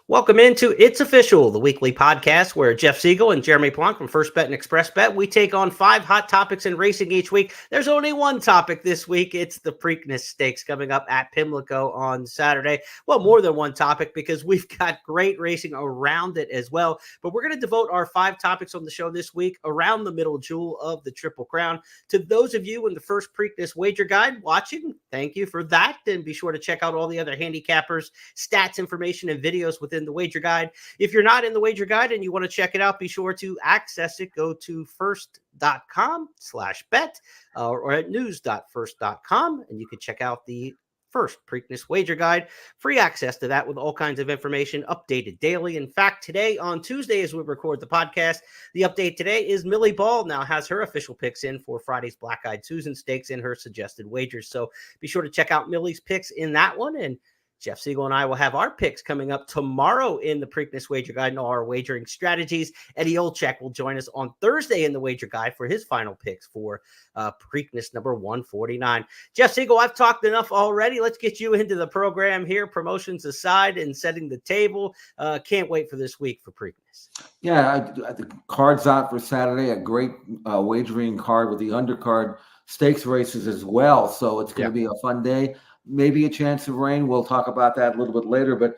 Welcome into It's Official, the weekly podcast where Jeff Siegel and Jeremy Plonk from First Bet and Express Bet, we take on 5 hot topics in racing each week. There's only one topic this week. It's the Preakness Stakes coming up at Pimlico on Saturday. Well, more than one topic because we've got great racing around it as well. But we're going to devote our 5 topics on the show this week around the middle jewel of the Triple Crown. To those of you in the first Preakness wager guide watching, thank you for that. And be sure to check out all the other handicappers, stats, information, and videos within the wager guide. If you're not in the wager guide and you want to check it out, be sure to access it. Go to first.com/bet or at news.first.com and you can check out the first Preakness wager guide. Free access to that with all kinds of information updated daily. In fact, today on Tuesday, as we record the podcast, the update today is Millie Ball now has her official picks in for Friday's Black Eyed Susan Stakes in her suggested wagers. So be sure to check out Millie's picks in that one. And Jeff Siegel and I will have our picks coming up tomorrow in the Preakness Wager Guide and all our wagering strategies. Eddie Olczyk will join us on Thursday in the Wager Guide for his final picks for Preakness number 149. Jeff Siegel, I've talked enough already. Let's get you into the program here, promotions aside and setting the table. Can't wait for this week for Preakness. Yeah, the card's out for Saturday, a great wagering card with the undercard stakes races as well. So it's going to be a fun day. Maybe a chance of rain. We'll talk about that a little bit later, but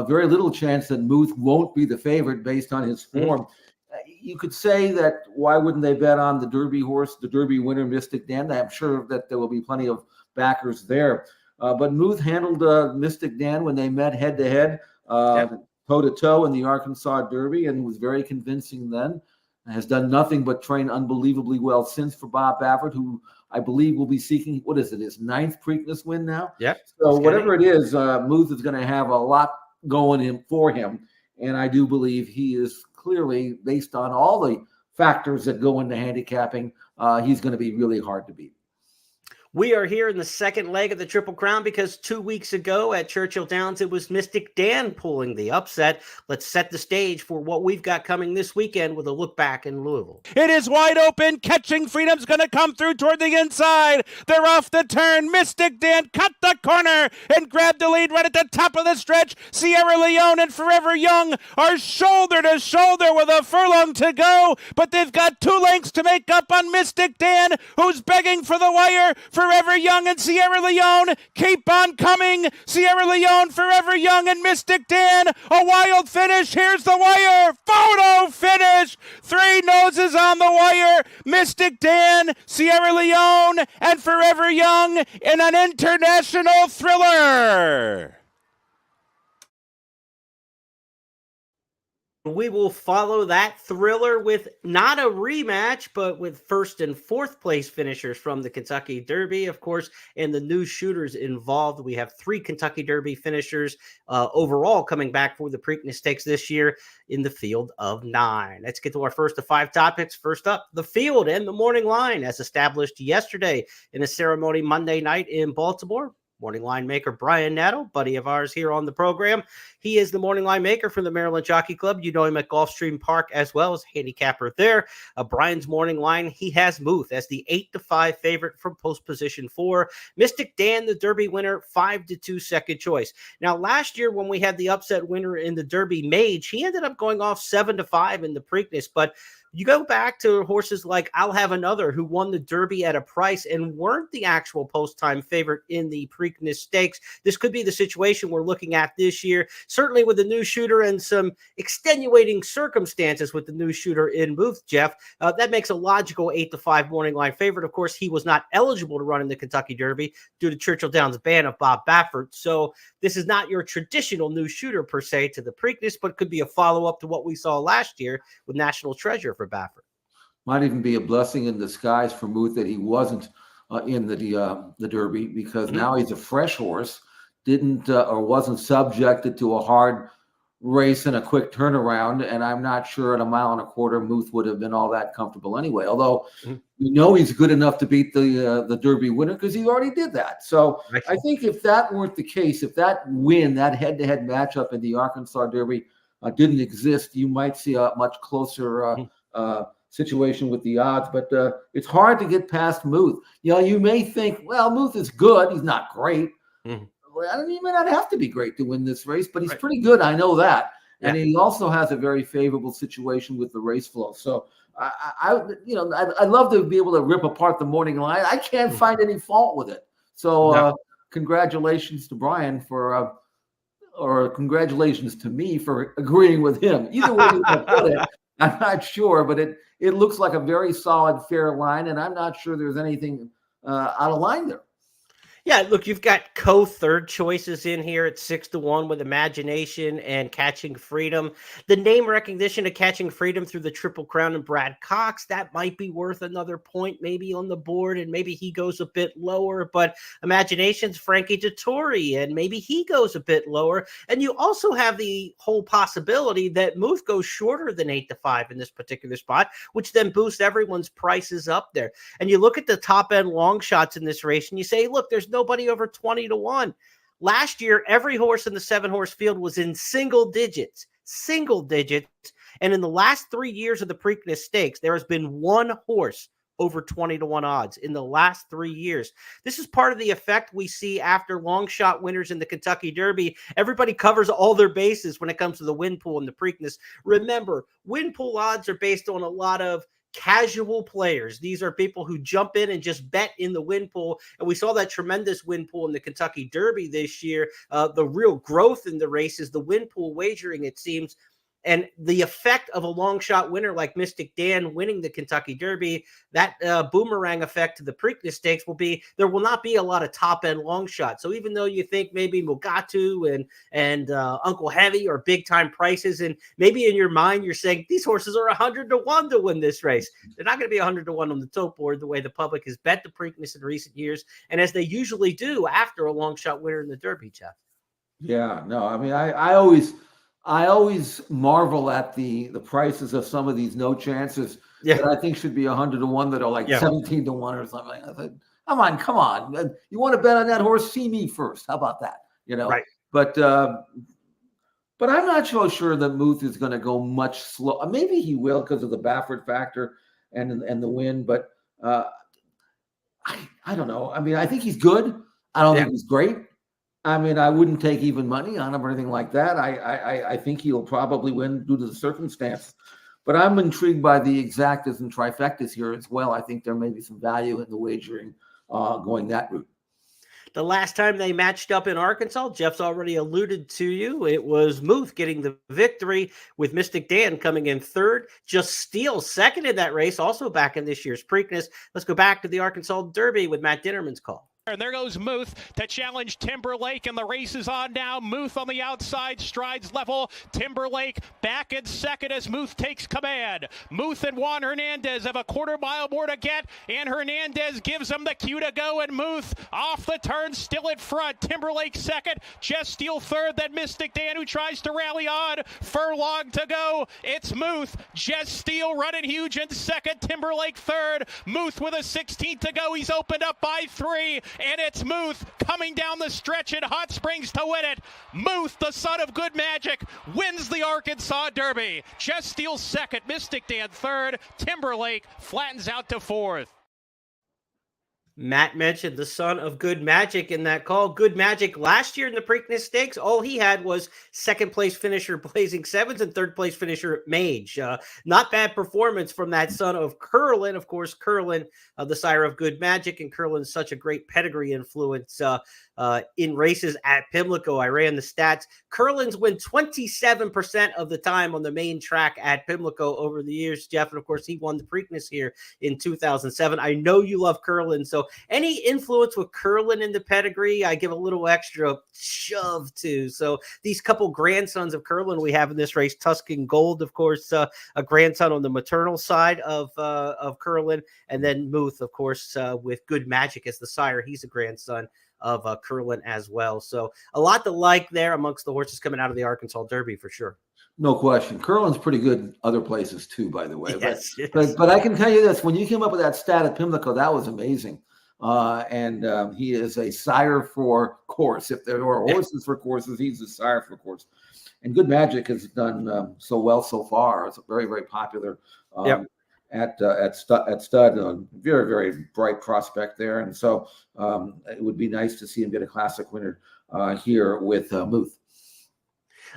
very little chance that Muth won't be the favorite based on his form. You could say that why wouldn't they bet on the Derby horse, the Derby winner, Mystic Dan? I'm sure that there will be plenty of backers there. But Muth handled Mystic Dan when they met head-to-head, toe-to-toe in the Arkansas Derby, and was very convincing then. Has done nothing but train unbelievably well since for Bob Baffert, who I believe will be seeking, what is it, his 9th Preakness win now? Yep. So whatever it is, Muth is going to have a lot going for him. And I do believe he is clearly, based on all the factors that go into handicapping, he's going to be really hard to beat. We are here in the second leg of the Triple Crown because 2 weeks ago at Churchill Downs, it was Mystic Dan pulling the upset. Let's set the stage for what we've got coming this weekend with a look back in Louisville. It is wide open. Catching Freedom's going to come through toward the inside. They're off the turn. Mystic Dan cut the corner and grabbed the lead right at the top of the stretch. Sierra Leone and Forever Young are shoulder to shoulder with a furlong to go, but they've got 2 lengths to make up on Mystic Dan, who's begging for the wire. Forever Young and Sierra Leone keep on coming. Sierra Leone, Forever Young, and Mystic Dan. A wild finish. Here's the wire. Photo finish. 3 noses on the wire. Mystic Dan, Sierra Leone, and Forever Young in an international thriller. We will follow that thriller with not a rematch, but with 1st and 4th place finishers from the Kentucky Derby, of course, and the new shooters involved. We have 3 Kentucky Derby finishers overall coming back for the Preakness Stakes this year in the field of 9. Let's get to our first of 5 topics. First up, the field and the morning line as established yesterday in a ceremony Monday night in Baltimore. Morning line maker Brian Naddle, buddy of ours here on the program. He is the morning line maker for the Maryland Jockey Club. You know him at Gulfstream Park as well as handicapper there. Brian's morning line, he has Muth as the 8-5 favorite from post position 4. Mystic Dan, the Derby winner, 5-2 second choice. Now, last year when we had the upset winner in the Derby Mage, he ended up going off 7-5 in the Preakness, but you go back to horses like I'll Have Another, who won the Derby at a price and weren't the actual post-time favorite in the Preakness Stakes. This could be the situation we're looking at this year, certainly with the new shooter and some extenuating circumstances with the new shooter in Muth, Jeff. That makes a logical 8-5 morning line favorite. Of course, he was not eligible to run in the Kentucky Derby due to Churchill Downs' ban of Bob Baffert. So this is not your traditional new shooter per se to the Preakness, but could be a follow-up to what we saw last year with National Treasure for Baffert. Might even be a blessing in disguise for Muth that he wasn't in the Derby, because now he's a fresh horse, didn't or wasn't subjected to a hard race and a quick turnaround, and I'm not sure at a mile and a quarter Muth would have been all that comfortable anyway. Although we know he's good enough to beat the Derby winner because he already did that. So I think if that weren't the case, if that win, that head-to-head matchup in the Arkansas Derby didn't exist, you might see a much closer situation with the odds. But it's hard to get past Muth. You know, you may think, well, Muth is good. He's not great. He may not have to be great to win this race, but he's Right. pretty good. I know that. And Yeah. he also has a very favorable situation with the race flow. So I'd love to be able to rip apart the morning line. I can't find any fault with it. So No. congratulations to Brian or congratulations to me for agreeing with him. Either way you want to put it, I'm not sure, but it looks like a very solid, fair line, and I'm not sure there's anything out of line there. Yeah, look, you've got third choices in here at 6-1 with Imagination and Catching Freedom. The name recognition of Catching Freedom through the Triple Crown and Brad Cox, that might be worth another point maybe on the board, and maybe he goes a bit lower. But Imagination's Frankie Dettori, and maybe he goes a bit lower. And you also have the whole possibility that Muth goes shorter than 8-5 in this particular spot, which then boosts everyone's prices up there. And you look at the top end long shots in this race, and you say, look, there's nobody over 20-1. Last year, every horse in the 7-horse field was in single digits. And in the last 3 years of the Preakness Stakes, there has been one horse over 20-1 odds in the last 3 years. This is part of the effect we see after long shot winners in the Kentucky Derby. Everybody covers all their bases when it comes to the win pool and the Preakness. Remember, win pool odds are based on a lot of casual players. These are people who jump in and just bet in the win pool. And we saw that tremendous win pool in the Kentucky Derby this year. The real growth in the race is the win pool wagering, it seems. And the effect of a long shot winner like Mystic Dan winning the Kentucky Derby, that boomerang effect to the Preakness Stakes will be, there will not be a lot of top end long shots. So even though you think maybe Mugatu and Uncle Heavy are big time prices, and maybe in your mind you're saying these horses are 100-1 to win this race, they're not going to be 100-1 on the tote board the way the public has bet the Preakness in recent years, and as they usually do after a long shot winner in the Derby, Jeff. Yeah, no, I mean, I always marvel at the prices of some of these no chances that I think should be 100-1 that are like 17-1 or something. I think, come on. You want to bet on that horse? See me first. How about that? Right. But I'm not so sure that Muth is going to go much slow. Maybe he will because of the Baffert factor and the win. But I don't know. I mean, I think he's good. I don't think he's great. I mean, I wouldn't take even money on him or anything like that. I think he'll probably win due to the circumstance. But I'm intrigued by the exactas and trifectas here as well. I think there may be some value in the wagering going that route. The last time they matched up in Arkansas, Jeff's already alluded to you. It was Muth getting the victory with Mystic Dan coming in third. Just Steele second in that race, also back in this year's Preakness. Let's go back to the Arkansas Derby with Matt Dinnerman's call. And there goes Muth to challenge Timberlake, and the race is on now. Muth on the outside, strides level. Timberlake back in second as Muth takes command. Muth and Juan Hernandez have a quarter mile more to get, and Hernandez gives them the cue to go, and Muth off the turn, still in front. Timberlake second, Jess Steele third, then Mystic Dan who tries to rally on. Furlong to go. It's Muth. Jess Steele running huge in second. Timberlake third. Muth with a 16th to go. He's opened up by 3. And it's Muth coming down the stretch in Hot Springs to win it. Muth, the son of Good Magic, wins the Arkansas Derby. Jess Steele second, Mystic Dan third, Timberlake flattens out to fourth. Matt mentioned the son of Good Magic in that call. Good Magic last year in the Preakness Stakes, all he had was second place finisher Blazing Sevens and third place finisher Mage. Not bad performance from that son of Curlin. Of course, Curlin, the sire of Good Magic, and Curlin's such a great pedigree influence in races at Pimlico. I ran the stats. Curlin's win 27% of the time on the main track at Pimlico over the years, Jeff. And of course, he won the Preakness here in 2007. I know you love Curlin. So any influence with Curlin in the pedigree, I give a little extra shove to. So these couple grandsons of Curlin we have in this race, Tuscan Gold, of course, a grandson on the maternal side of Curlin. And then Muth, of course, with Good Magic as the sire. He's a grandson of Curlin as well. So a lot to like there amongst the horses coming out of the Arkansas Derby for sure. No question. Curlin's pretty good other places too, by the way. Yes, but I can tell you this, when you came up with that stat at Pimlico, that was amazing. And he is a sire for course. If there are horses for courses, he's a sire for course. And Good Magic has done so well so far. It's very, very popular. at stud. Very, very bright prospect there. And so it would be nice to see him get a classic winner here with Muth.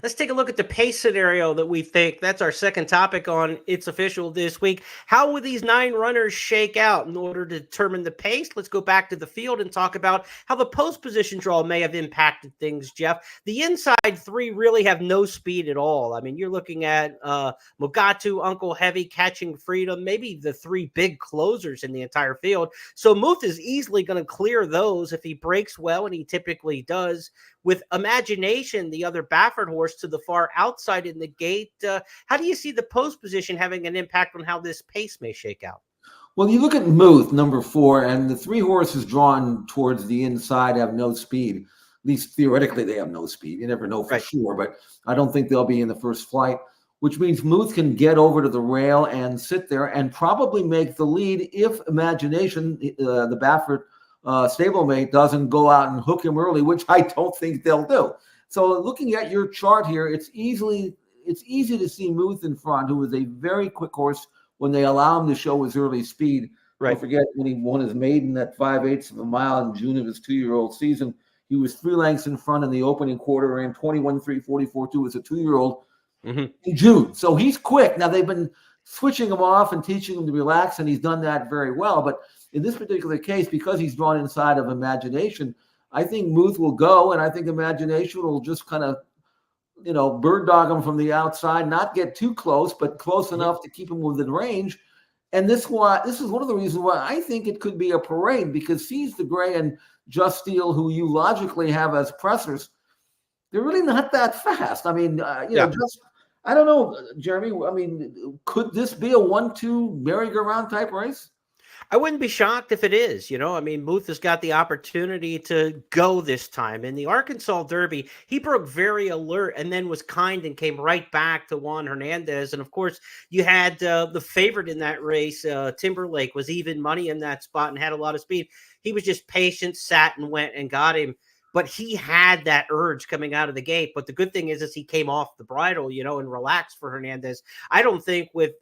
Let's take a look at the pace scenario that we think. That's our second topic on It's Official this week. How will these 9 runners shake out in order to determine the pace? Let's go back to the field and talk about how the post position draw may have impacted things, Jeff. The inside 3 really have no speed at all. I mean, you're looking at Mugatu, Uncle Heavy, Catching Freedom, maybe the 3 big closers in the entire field. So Muth is easily going to clear those if he breaks well, and he typically does. With Imagination, the other Baffert horse, to the far outside in the gate, how do you see the post position having an impact on how this pace may shake out? Well, you look at Muth, number 4, and the 3 horses drawn towards the inside have no speed. At least theoretically, they have no speed. You never know for sure, but I don't think they'll be in the first flight, which means Muth can get over to the rail and sit there and probably make the lead if Imagination, the Baffert stablemate, doesn't go out and hook him early, which I don't think they'll do. So looking at your chart here, it's easy to see Muth in front, who is a very quick horse when they allow him to show his early speed. Right. Don't forget when he won his maiden at 5/8 of a mile in June of his 2-year-old season, he was 3 lengths in front in the opening quarter, ran 21.344.2 as a 2-year-old in June. So he's quick. Now they've been switching him off and teaching him to relax, and he's done that very well. But in this particular case, because he's drawn inside of Imagination, I think Muth will go, and I think Imagination will just kind of, bird dog him from the outside, not get too close, but close enough to keep him within range. And this is one of the reasons why I think it could be a parade, because Seize the Gray and Just Steel, who you logically have as pressers, they're really not that fast. I mean, I don't know, Jeremy. I mean, could this be a 1-2 merry-go-round type race? I wouldn't be shocked if it is. I mean, Muth has got the opportunity to go this time. In the Arkansas Derby, he broke very alert and then was kind and came right back to Juan Hernandez. And of course, you had the favorite in that race, Timberlake, was even money in that spot and had a lot of speed. He was just patient, sat and went and got him. But he had that urge coming out of the gate. But the good thing is he came off the bridle, and relaxed for Hernandez. I don't think with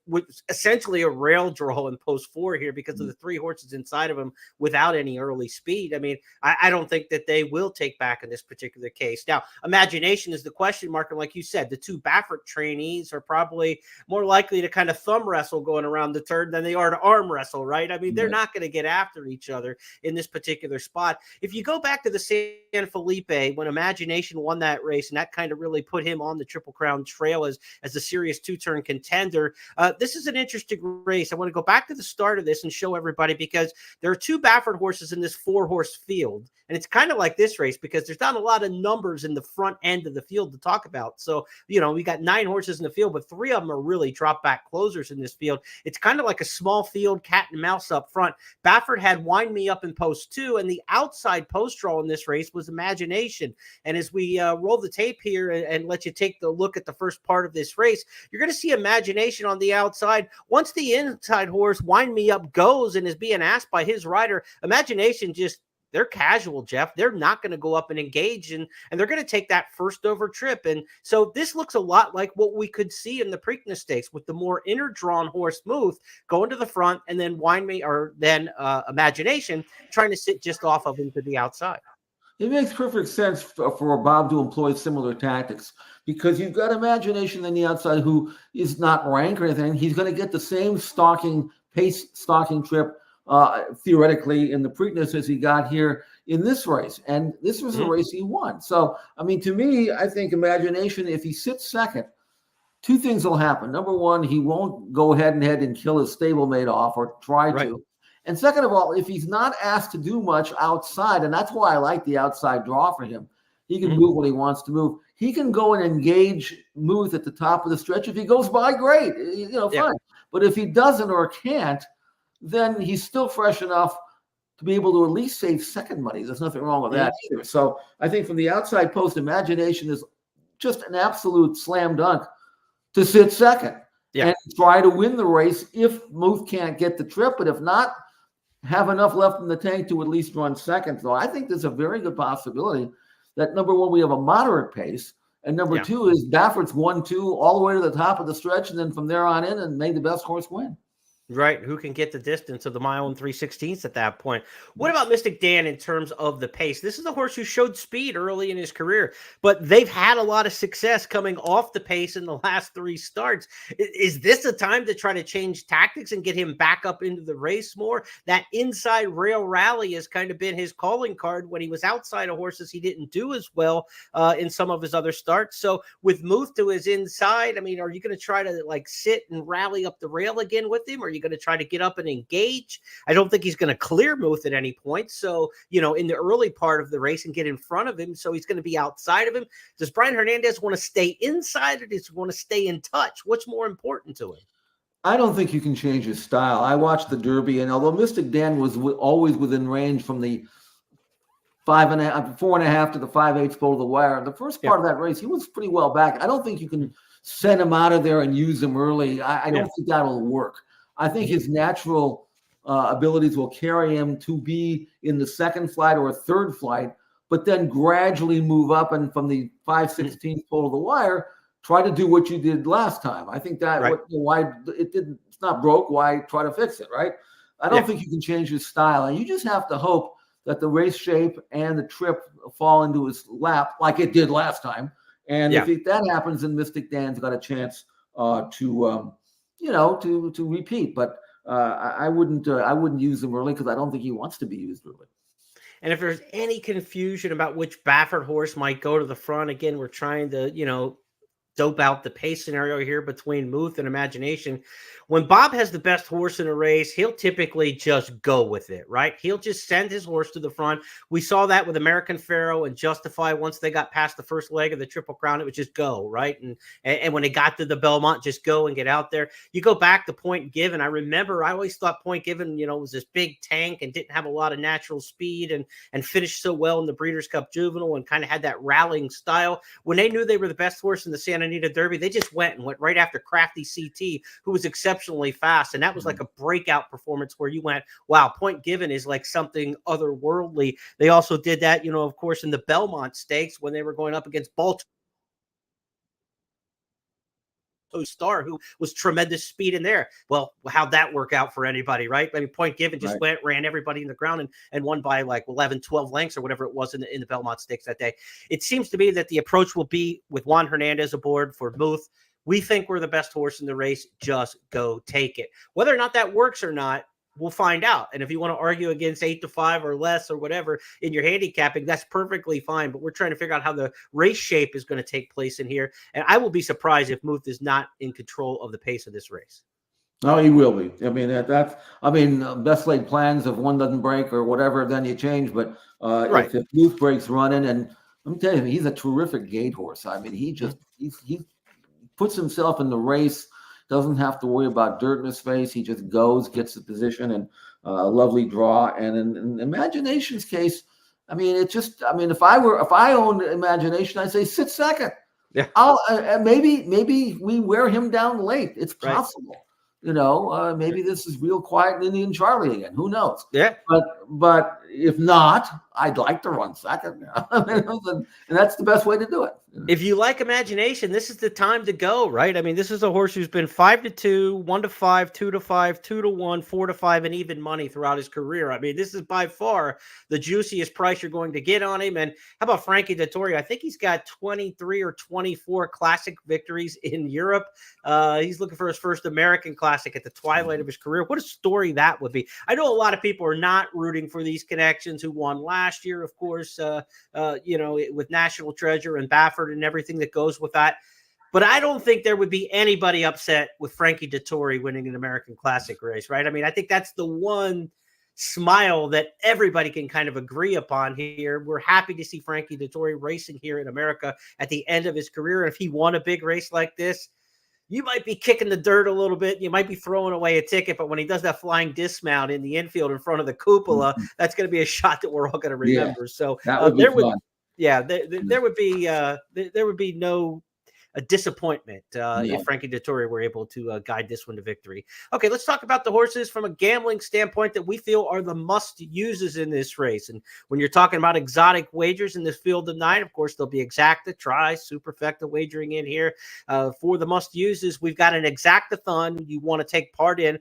essentially a rail draw in post 4 here because of the 3 horses inside of him without any early speed. I mean, I don't think that they will take back in this particular case. Now, Imagination is the question mark. And like you said, the 2 Baffert trainees are probably more likely to kind of thumb wrestle going around the turn than they are to arm wrestle, right? I mean, they're not going to get after each other in this particular spot. If you go back to the San Felipe, when Imagination won that race, and that kind of really put him on the Triple Crown trail as a serious 2-turn contender. This is an interesting race. I want to go back to the start of this and show everybody, because there are 2 Baffert horses in this 4-horse field. And it's kind of like this race because there's not a lot of numbers in the front end of the field to talk about. So, we got 9 horses in the field, but 3 of them are really drop back closers in this field. It's kind of like a small field, cat and mouse up front. Baffert had Wind Me Up in post 2, and the outside post draw in this race was Imagination. And as we roll the tape here and let you take the look at the first part of this race, you're going to see Imagination on the outside. Once the inside horse Wind Me Up goes and is being asked by his rider, Imagination they're casual, Jeff. They're not going to go up and engage, and they're going to take that first over trip. And so this looks a lot like what we could see in the Preakness Stakes, with the more inner drawn horse Muth going to the front, and then Imagination trying to sit just off of him to the outside. It makes perfect sense for Bob to employ similar tactics, because you've got Imagination on the outside who is not ranked or anything. He's going to get the same pace stalking trip theoretically in the Preakness as he got here in this race. And this was a race he won. So, I mean, to me, I think Imagination, if he sits second, 2 things will happen. Number one, he won't go head and head and kill his stablemate off or try to. And second of all, if he's not asked to do much outside, and that's why I like the outside draw for him, he can move when he wants to move. He can go and engage Muth at the top of the stretch. If he goes by, great, fine. But if he doesn't or can't, then he's still fresh enough to be able to at least save second money. There's nothing wrong with that either. So I think from the outside post, Imagination is just an absolute slam dunk to sit second and try to win the race if Muth can't get the trip. But if not, have enough left in the tank to at least run second. So I think there's a very good possibility that, number one, we have a moderate pace. And number 2 is Baffert's 1-2 all the way to the top of the stretch. And then from there on in, and may the best horse win. Right, who can get the distance of the mile and 3/16 at that point? What about Mystic Dan in terms of the pace? This is a horse who showed speed early in his career, but they've had a lot of success coming off the pace in the last 3 starts. Is this a time to try to change tactics and get him back up into the race more? That inside rail rally has kind of been his calling card. When he was outside of horses, he didn't do as well in some of his other starts. So with Muth to his inside, I mean, are you going to try to like sit and rally up the rail again with him? Or are you going to try to get up and engage? I don't think he's going to clear Muth at any point. So, you know, in the early part of the race and get in front of him. So he's going to be outside of him. Does Brian Hernandez want to stay inside or does he want to stay in touch? What's more important to him? I don't think you can change his style. I watched the Derby, and although Mystic Dan was always within range from the 4.5 to the 5/8 pole of the wire, the first part of that race, he was pretty well back. I don't think you can send him out of there and use him early. I don't think that'll work. I think his natural abilities will carry him to be in the second flight or a third flight, but then gradually move up and from the 5/16 pole of the wire, try to do what you did last time. I think that why it didn't. It's not broke. Why try to fix it? Right? I don't think you can change his style, and you just have to hope that the race shape and the trip fall into his lap like it did last time. And if that happens, then Mystic Dan's got a chance to repeat. But I wouldn't use him early because I don't think he wants to be used early. And if there's any confusion about which Baffert horse might go to the front, again, we're trying to, dope out the pace scenario here between Muth and Imagination. When Bob has the best horse in a race, he'll typically just go with it, right? He'll just send his horse to the front. We saw that with American Pharaoh and Justify. Once they got past the first leg of the Triple Crown, it would just go, right? And when they got to the Belmont, just go and get out there. You go back to Point Given. I remember I always thought Point Given, was this big tank and didn't have a lot of natural speed and finished so well in the Breeders' Cup Juvenile and kind of had that rallying style. When they knew they were the best horse in the Santa Anita Derby, they just went right after Crafty CT, who was exceptionally fast. And that was like a breakout performance where you went, wow, Point Given is like something otherworldly. They also did that, of course, in the Belmont Stakes when they were going up against Baltimore Star, who was tremendous speed in there. Well, how'd that work out for anybody, right? I mean, Point Given just ran everybody in the ground and won by like 11, 12 lengths or whatever it was in the Belmont Stakes that day. It seems to me that the approach will be with Juan Hernandez aboard for Muth. We think we're the best horse in the race. Just go take it. Whether or not that works or not, we'll find out. And if you want to argue against 8-5 or less or whatever in your handicapping, that's perfectly fine. But we're trying to figure out how the race shape is going to take place in here. And I will be surprised if Muth is not in control of the pace of this race. No, he will be. I mean, best laid plans, if one doesn't break or whatever, then you change. But if Muth breaks running, and let me tell you, he's a terrific gate horse. I mean, he puts himself in the race, doesn't have to worry about dirt in his face. He just goes, gets the position, and a lovely draw. And in Imagination's case, I mean, if I owned Imagination, I'd say sit second. Yeah. Maybe we wear him down late. It's possible. Maybe this is real quiet Indian Charlie again. Who knows? Yeah. But if not, I'd like to run second. And that's the best way to do it. If you like Imagination, this is the time to go, right? I mean, this is a horse who's been 5-2, 1-5, 2-5, 2-1, 4-5, and even money throughout his career. I mean, this is by far the juiciest price you're going to get on him. And how about Frankie Dettori? I think he's got 23 or 24 classic victories in Europe. He's looking for his first American classic at the twilight of his career. What a story that would be. I know a lot of people are not rooting for these connections who won last year, of course, with National Treasure and Baffert and everything that goes with that. But I don't think there would be anybody upset with Frankie Dettori winning an American Classic race, right? I mean, I think that's the one smile that everybody can kind of agree upon here. We're happy to see Frankie Dettori racing here in America at the end of his career. And if he won a big race like this, you might be kicking the dirt a little bit. You might be throwing away a ticket, but when he does that flying dismount in the infield in front of the cupola, that's going to be a shot that we're all going to remember. Yeah, so there would be no disappointment if Frankie Dettori were able to guide this one to victory. Okay, let's talk about the horses from a gambling standpoint that we feel are the must-uses in this race. And when you're talking about exotic wagers in this field of 9, of course, there'll be Exacta, Try, Superfecta wagering in here. For the must-uses, we've got an Exactathon you want to take part in.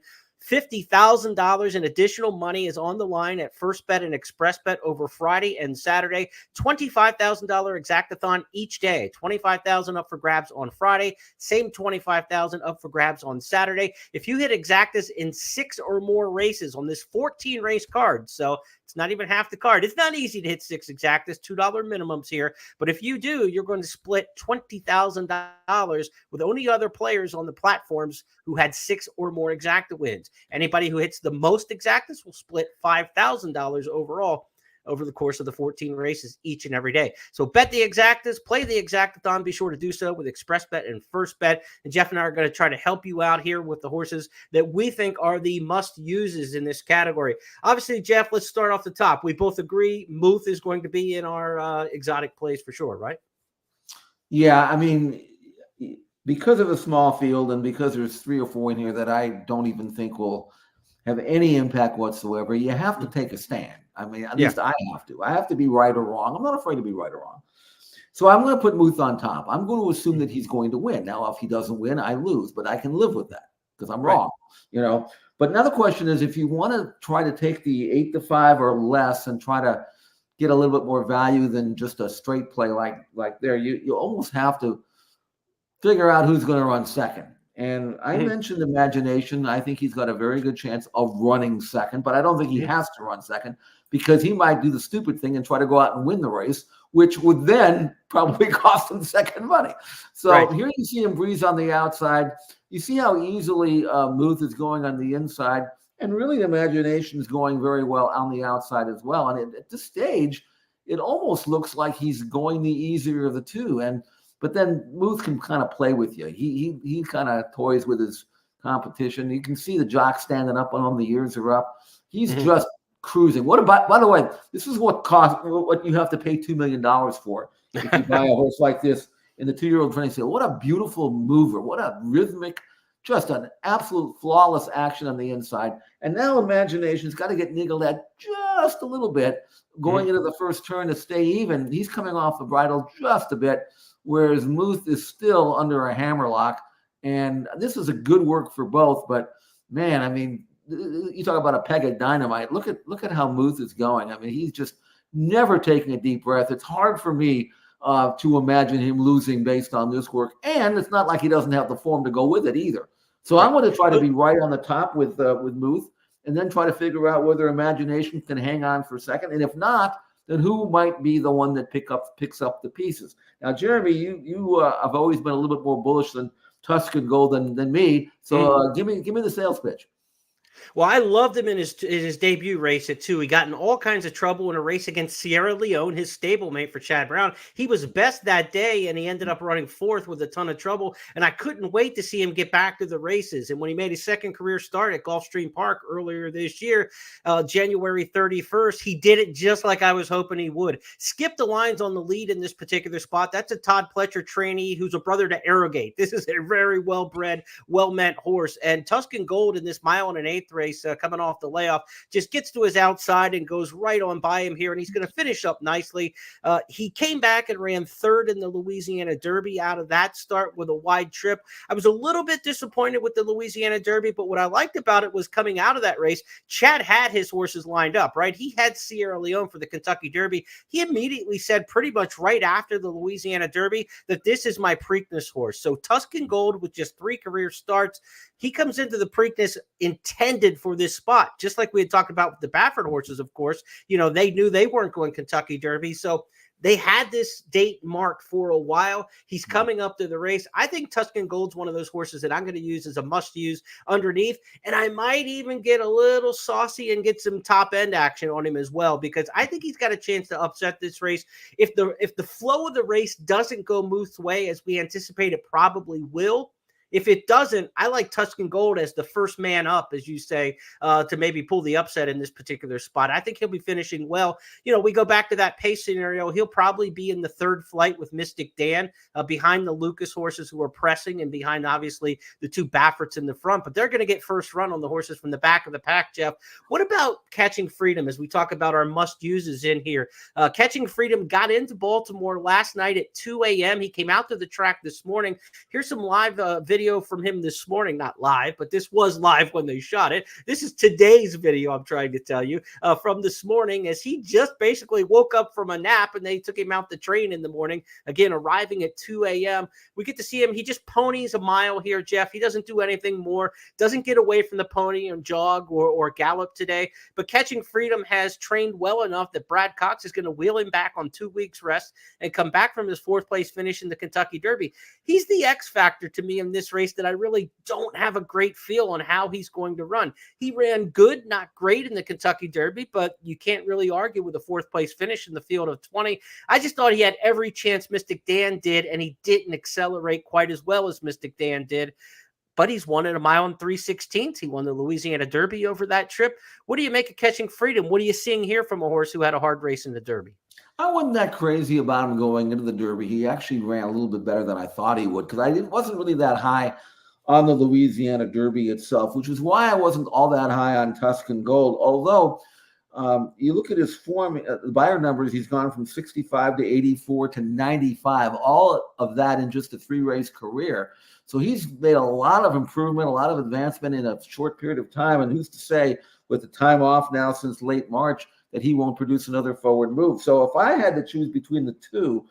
$50,000 in additional money is on the line at First Bet and Express Bet over Friday and Saturday. $25,000 exactathon each day. $25,000 up for grabs on Friday. Same $25,000 up for grabs on Saturday. If you hit exactas in 6 or more races on this 14 race card, so it's not even half the card. It's not easy to hit 6 exactas, $2 minimums here. But if you do, you're going to split $20,000 with only other players on the platforms who had 6 or more exacta wins. Anybody who hits the most exactas will split $5,000 overall over the course of the 14 races each and every day. So bet the exactas, play the exactathon. Be sure to do so with Express Bet and First Bet. And Jeff and I are going to try to help you out here with the horses that we think are the must-uses in this category. Obviously, Jeff, let's start off the top. We both agree Muth is going to be in our exotic plays for sure, right? Yeah, I mean, because of the small field and because there's 3 or 4 in here that I don't even think will have any impact whatsoever, you have to take a stand. I mean, at least I have to. I have to be right or wrong. I'm not afraid to be right or wrong. So I'm going to put Muth on top. I'm going to assume that he's going to win. Now, if he doesn't win, I lose, but I can live with that because I'm wrong, But now the question is, if you want to try to take the 8-5 or less and try to get a little bit more value than just a straight play like there, you almost have to figure out who's going to run second. And I mentioned Imagination. I think he's got a very good chance of running second, but I don't think he has to run second because he might do the stupid thing and try to go out and win the race, which would then probably cost him second money. So here you see him breeze on the outside. You see how easily Muth is going on the inside, and really Imagination is going very well on the outside as well. And at this stage, it almost looks like he's going the easier of the two. But then Muth can kind of play with you. He kind of toys with his competition. You can see the jock standing up on him. The ears are up. He's just cruising. What about? By the way, this is what you have to pay $2 million for if you buy a horse like this in the 2-year-old training sale. What a beautiful mover! What a rhythmic, just an absolute flawless action on the inside. And now Imagination's got to get niggled at just a little bit going into the first turn to stay even. He's coming off the bridle just a bit, whereas Muth is still under a hammerlock. And this is a good work for both. But, man, I mean, you talk about a peg of dynamite. Look at how Muth is going. I mean, he's just never taking a deep breath. It's hard for me to imagine him losing based on this work. And it's not like he doesn't have the form to go with it either. So I'm going to try to be right on the top with Muth and then try to figure out whether Imagination can hang on for second. And if not, then who might be the one that picks up the pieces? Now, Jeremy, you have always been a little bit more bullish than Tuscan Gold than me. So give me the sales pitch. Well, I loved him in his debut race at 2. He got in all kinds of trouble in a race against Sierra Leone, his stablemate for Chad Brown. He was best that day, and he ended up running 4th with a ton of trouble. And I couldn't wait to see him get back to the races. And when he made his second career start at Gulfstream Park earlier this year, January 31st, he did it just like I was hoping he would. Skipped the lines on the lead in this particular spot. That's a Todd Pletcher trainee who's a brother to Arrogate. This is a very well-bred, well-meant horse. And Tuscan Gold in this 1 1/8 race coming off the layoff just gets to his outside and goes right on by him here, and he's going to finish up nicely. He came back and ran 3rd in the Louisiana Derby out of that start with a wide trip. I was a little bit disappointed with the Louisiana Derby, but what I liked about it was coming out of that race, Chad had his horses lined up, right? He had Sierra Leone for the Kentucky Derby. He immediately said pretty much right after the Louisiana Derby that this is my Preakness horse. So Tuscan Gold with just 3 career starts, he comes into the Preakness intended for this spot, just like we had talked about with the Baffert horses, of course. They knew they weren't going Kentucky Derby, so they had this date marked for a while. He's coming up to the race. I think Tuscan Gold's one of those horses that I'm going to use as a must-use underneath, and I might even get a little saucy and get some top-end action on him as well, because I think he's got a chance to upset this race. If the flow of the race doesn't go Muth's way, as we anticipate it probably will, if it doesn't, I like Tuscan Gold as the first man up, as you say, to maybe pull the upset in this particular spot. I think he'll be finishing well. We go back to that pace scenario. He'll probably be in the 3rd flight with Mystic Dan behind the Lucas horses who are pressing and behind, obviously, the 2 Bafferts in the front. But they're going to get first run on the horses from the back of the pack, Jeff. What about Catching Freedom as we talk about our must-uses in here? Catching Freedom got into Baltimore last night at 2 a.m. He came out to the track this morning. Here's some live video video from him this morning, not live, but this was live when they shot it. This is today's video, I'm trying to tell you, from this morning, as he just basically woke up from a nap and they took him out the train in the morning, again, arriving at 2 a.m. We get to see him. He just ponies a mile here, Jeff. He doesn't do anything more, doesn't get away from the pony and jog or gallop today. But Catching Freedom has trained well enough that Brad Cox is going to wheel him back on 2 weeks rest and come back from his 4th place finish in the Kentucky Derby. He's the X factor to me in this race that I really don't have a great feel on how he's going to run. He ran good, not great in the Kentucky Derby, but you can't really argue with a 4th place finish in the field of 20. I just thought he had every chance Mystic Dan did, and he didn't accelerate quite as well as Mystic Dan did. But he's won at 1 mile and 3/16. He won the Louisiana Derby over that trip. What do you make of Catching Freedom? What are you seeing here from a horse who had a hard race in the Derby? I wasn't that crazy about him going into the Derby. He actually ran a little bit better than I thought he would, because it wasn't really that high on the Louisiana Derby itself, which is why I wasn't all that high on Tuscan Gold. Although you look at his form, the Beyer numbers, he's gone from 65 to 84 to 95, all of that in just a 3-race career. So he's made a lot of improvement, a lot of advancement in a short period of time. And who's to say, with the time off now since late March, that he won't produce another forward move? So if I had to choose between the two,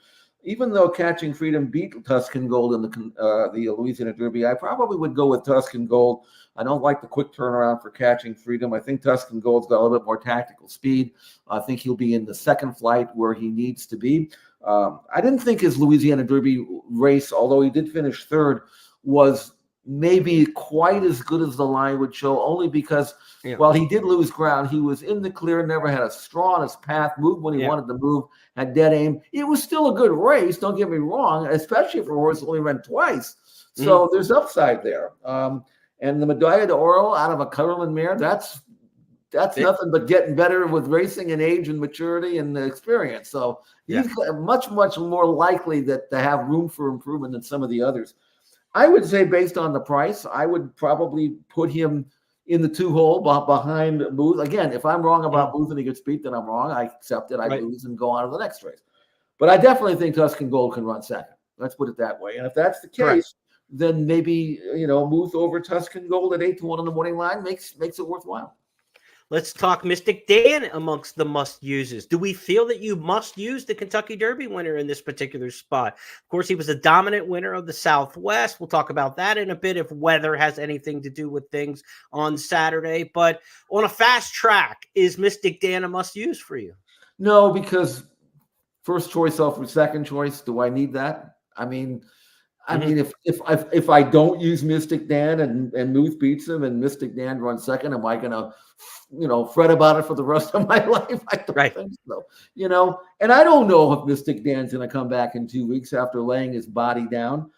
even though Catching Freedom beat Tuscan Gold in the Louisiana Derby, I probably would go with Tuscan Gold. I don't like the quick turnaround for Catching Freedom. I think Tuscan Gold's got a little bit more tactical speed. I think he'll be in the second flight where he needs to be. I didn't think his Louisiana Derby race, although he did finish 3rd, was maybe quite as good as the line would show, only because while he did lose ground, he was in the clear, never had a straw on his path, moved when he wanted to move, had dead aim. It was still a good race, don't get me wrong, especially for a horse who only ran twice. So there's upside there. And the Medalla d'Oro out of a Cumberland mare, that's nothing but getting better with racing and age and maturity and experience. So he's much, much more likely to have room for improvement than some of the others. I would say, based on the price, I would probably put him in the 2-hole behind Booth. Again, if I'm wrong about Booth and he gets beat, then I'm wrong. I accept it. I lose and go on to the next race. But I definitely think Tuscan Gold can run second. Let's put it that way. And if that's the case, then maybe, Booth over Tuscan Gold at 8-1 on the morning line makes it worthwhile. Let's talk Mystic Dan amongst the must-uses. Do we feel that you must use the Kentucky Derby winner in this particular spot? Of course, he was a dominant winner of the Southwest. We'll talk about that in a bit, if weather has anything to do with things on Saturday. But on a fast track, is Mystic Dan a must-use for you? No, because first choice over second choice, do I need that? I mean, if I don't use Mystic Dan and Muth beats him and Mystic Dan runs second, am I going to, fret about it for the rest of my life? I don't think so. And I don't know if Mystic Dan's going to come back in 2 weeks after laying his body down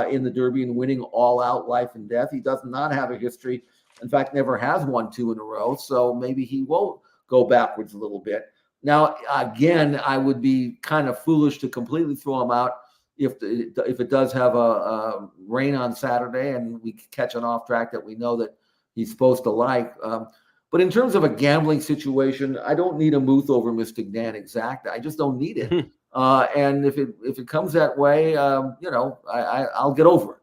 in the Derby and winning all out life and death. He does not have a history. In fact, never has won 2 in a row. So maybe he won't go backwards a little bit. Now, again, I would be kind of foolish to completely throw him out if it does have a rain on Saturday and we catch an off track that we know that he's supposed to like. But in terms of a gambling situation, I don't need a Muth over Mystic Dan exact. I just don't need it. And if it comes that way, I'll get over it.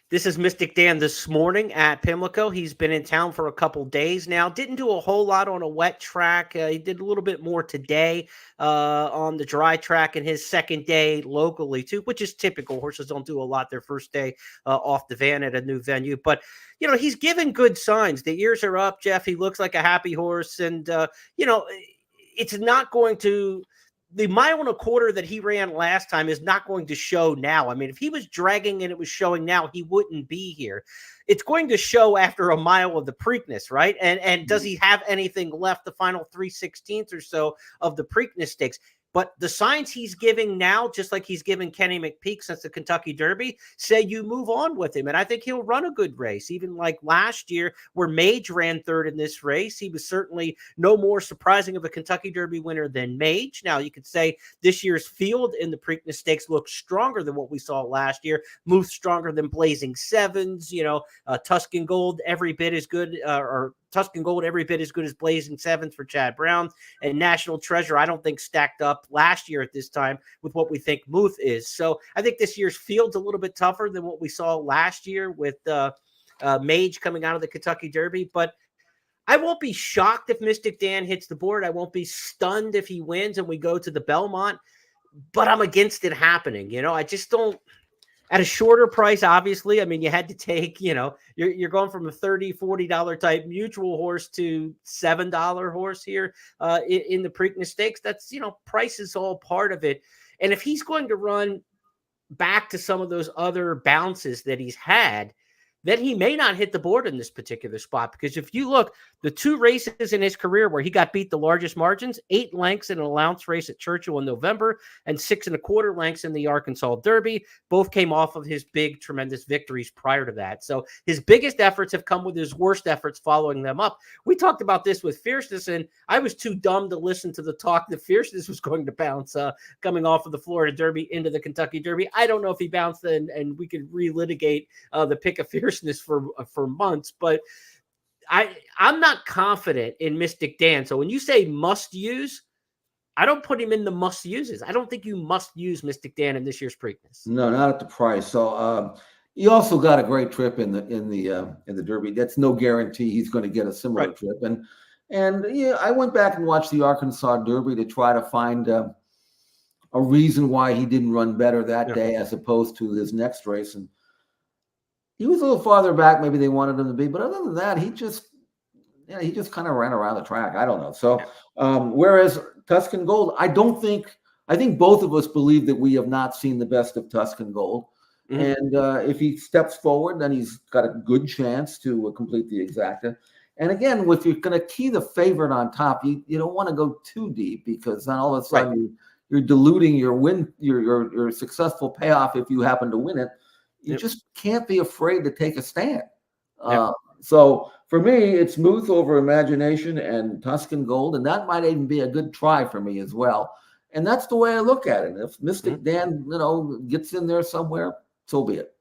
This is Mystic Dan this morning at Pimlico. He's been in town for a couple days now. Didn't do a whole lot on a wet track. He did a little bit more today on the dry track in his second day locally too, which is typical. Horses don't do a lot their first day off the van at a new venue. But, he's given good signs. The ears are up, Jeff. He looks like a happy horse. And, it's not going to – the 1.25 miles that he ran last time is not going to show now. I mean, if he was dragging and it was showing now, he wouldn't be here. It's going to show after a mile of the Preakness, right? And does he have anything left the final 3/16 or so of the Preakness stakes? But the signs he's giving now, just like he's given Kenny McPeek since the Kentucky Derby, say you move on with him. And I think he'll run a good race. Even like last year where Mage ran 3rd in this race, he was certainly no more surprising of a Kentucky Derby winner than Mage. Now, you could say this year's field in the Preakness Stakes looks stronger than what we saw last year. Move stronger than Blazing Sevens, Tuscan Gold, every bit as good, or Tuscan Gold every bit as good as Blazing Sevens for Chad Brown, and National Treasure I don't think stacked up last year at this time with what we think Muth is. So I think this year's field's a little bit tougher than what we saw last year with Mage coming out of the Kentucky Derby, but I won't be shocked if Mystic Dan hits the board. I won't be stunned if he wins and we go to the Belmont, but I'm against it happening. I just don't. At a shorter price, obviously. I mean, you had to take, you're going from a $30, $40 type mutual horse to $7 horse here in the Preakness Stakes. That's, price is all part of it. And if he's going to run back to some of those other bounces that he's had, then he may not hit the board in this particular spot. Because if you look, the 2 races in his career where he got beat the largest margins, 8 lengths in an allowance race at Churchill in November and 6 1/4 lengths in the Arkansas Derby, both came off of his big, tremendous victories prior to that. So his biggest efforts have come with his worst efforts following them up. We talked about this with Fierceness, and I was too dumb to listen to the talk that Fierceness was going to bounce coming off of the Florida Derby into the Kentucky Derby. I don't know if he bounced, and we could relitigate the pick of Fierceness for months, but I'm not confident in Mystic Dan. So when you say must use, I don't put him in the must uses. I don't think you must use Mystic Dan in this year's Preakness. No, not at the price. So he also got a great trip in the Derby. That's no guarantee he's going to get a similar trip. And yeah, I went back and watched the Arkansas Derby to try to find a reason why he didn't run better that day as opposed to his next race. And he was a little farther back, maybe they wanted him to be, but other than that, he just kind of ran around the track. I don't know. So, whereas Tuscan Gold, I think both of us believe that we have not seen the best of Tuscan Gold. Mm-hmm. And if he steps forward, then he's got a good chance to complete the exacta. And again, if you're going to key the favorite on top, you don't want to go too deep, because then all of a sudden you're diluting your win, your successful payoff if you happen to win it. You just can't be afraid to take a stand. So for me, it's Muth over Imagination and Tuscan Gold, and that might even be a good try for me as well. And that's the way I look at it. If Mystic Dan, gets in there somewhere, so be it.